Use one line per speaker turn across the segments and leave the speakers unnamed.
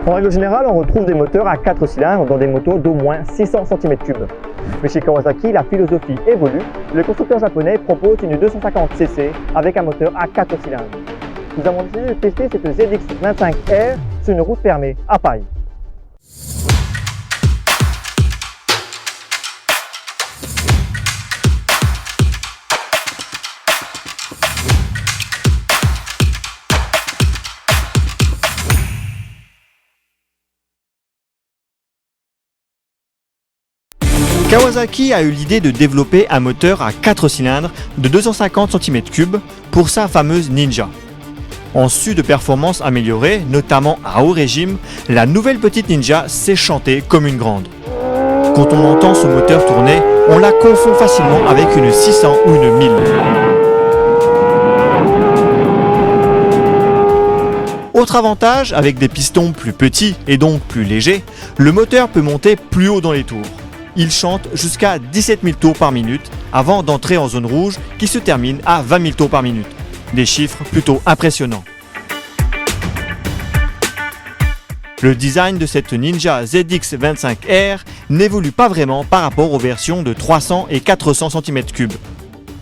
En règle générale, on retrouve des moteurs à 4 cylindres dans des motos d'au moins 600 cm3. Mais chez Kawasaki, la philosophie évolue. Le constructeur japonais propose une 250cc avec un moteur à 4 cylindres. Nous avons décidé de tester cette ZX25R sur une route fermée à Paille.
Kawasaki a eu l'idée de développer un moteur à 4 cylindres de 250 cm3 pour sa fameuse Ninja. En su de performances améliorées, notamment à haut régime, la nouvelle petite Ninja s'est chantée comme une grande. Quand on entend ce moteur tourner, on la confond facilement avec une 600 ou une 1000. Autre avantage, avec des pistons plus petits et donc plus légers, le moteur peut monter plus haut dans les tours. Il chante jusqu'à 17 000 tours par minute avant d'entrer en zone rouge qui se termine à 20 000 tours par minute. Des chiffres plutôt impressionnants. Le design de cette Ninja ZX25R n'évolue pas vraiment par rapport aux versions de 300 et 400 cm3.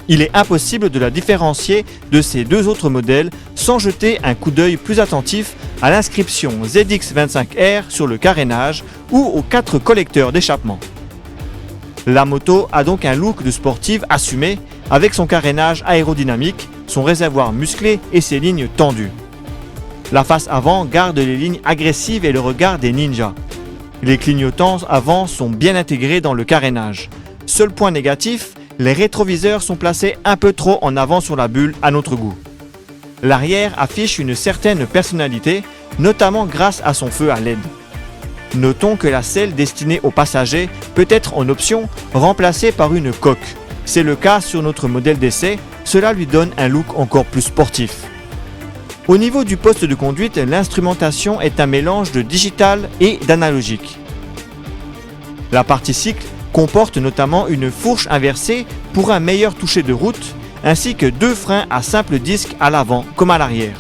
Il est impossible de la différencier de ces deux autres modèles sans jeter un coup d'œil plus attentif à l'inscription ZX25R sur le carénage ou aux 4 collecteurs d'échappement. La moto a donc un look de sportive assumé avec son carénage aérodynamique, son réservoir musclé et ses lignes tendues. La face avant garde les lignes agressives et le regard des ninjas. Les clignotants avant sont bien intégrés dans le carénage. Seul point négatif, les rétroviseurs sont placés un peu trop en avant sur la bulle à notre goût. L'arrière affiche une certaine personnalité, notamment grâce à son feu à LED. Notons que la selle destinée aux passagers peut être en option remplacée par une coque. C'est le cas sur notre modèle d'essai, cela lui donne un look encore plus sportif. Au niveau du poste de conduite, l'instrumentation est un mélange de digital et d'analogique. La partie cycle comporte notamment une fourche inversée pour un meilleur toucher de route, ainsi que 2 freins à simple disque à l'avant comme à l'arrière.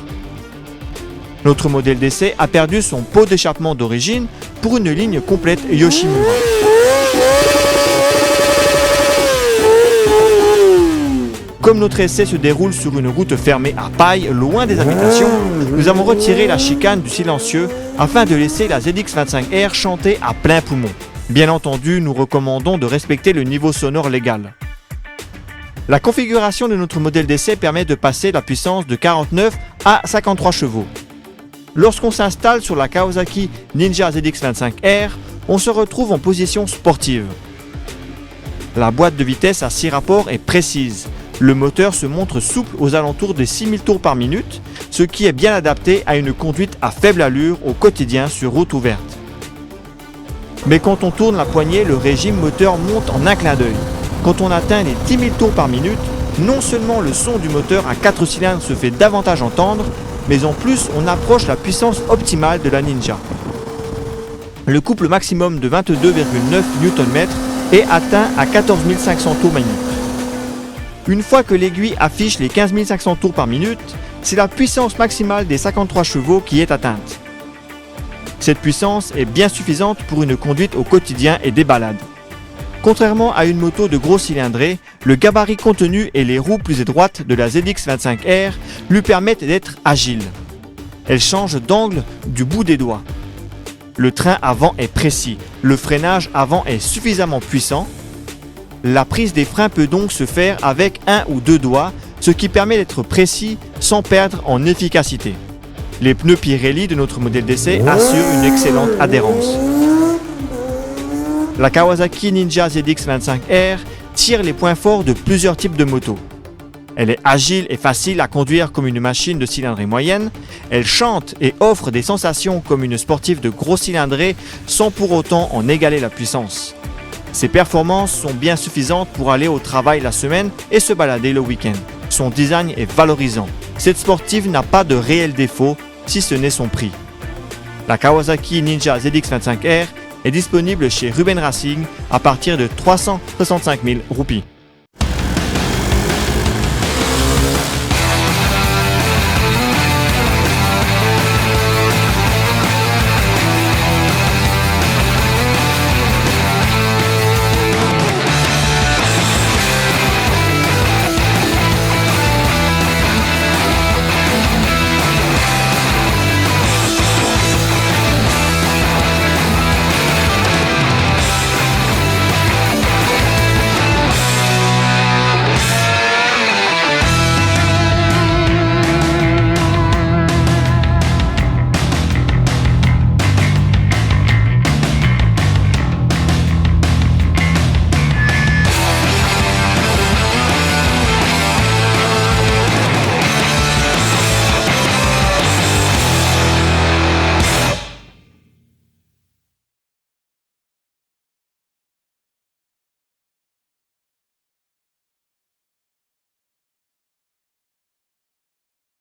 Notre modèle d'essai a perdu son pot d'échappement d'origine pour une ligne complète Yoshimura. Comme notre essai se déroule sur une route fermée à Paille, loin des habitations, nous avons retiré la chicane du silencieux afin de laisser la ZX25R chanter à plein poumon. Bien entendu, nous recommandons de respecter le niveau sonore légal. La configuration de notre modèle d'essai permet de passer la puissance de 49 à 53 chevaux. Lorsqu'on s'installe sur la Kawasaki Ninja ZX25R, on se retrouve en position sportive. La boîte de vitesse à 6 rapports est précise. Le moteur se montre souple aux alentours de 6000 tours par minute, ce qui est bien adapté à une conduite à faible allure au quotidien sur route ouverte. Mais quand on tourne la poignée, le régime moteur monte en un clin d'œil. Quand on atteint les 10 000 tours par minute, non seulement le son du moteur à 4 cylindres se fait davantage entendre, mais en plus on approche la puissance optimale de la Ninja. Le couple maximum de 22,9 Nm est atteint à 14 500 tours minute. Une fois que l'aiguille affiche les 15 500 tours par minute, c'est la puissance maximale des 53 chevaux qui est atteinte. Cette puissance est bien suffisante pour une conduite au quotidien et des balades. Contrairement à une moto de gros cylindrée, le gabarit contenu et les roues plus étroites de la ZX25R lui permettent d'être agile. Elle change d'angle du bout des doigts. Le train avant est précis, le freinage avant est suffisamment puissant. La prise des freins peut donc se faire avec 1 ou 2 doigts, ce qui permet d'être précis sans perdre en efficacité. Les pneus Pirelli de notre modèle d'essai assurent une excellente adhérence. La Kawasaki Ninja ZX25R tire les points forts de plusieurs types de motos. Elle est agile et facile à conduire comme une machine de cylindrée moyenne. Elle chante et offre des sensations comme une sportive de gros cylindrée sans pour autant en égaler la puissance. Ses performances sont bien suffisantes pour aller au travail la semaine et se balader le week-end. Son design est valorisant. Cette sportive n'a pas de réel défaut, si ce n'est son prix. La Kawasaki Ninja ZX25R est disponible chez Ruben Racing à partir de 365 000 roupies.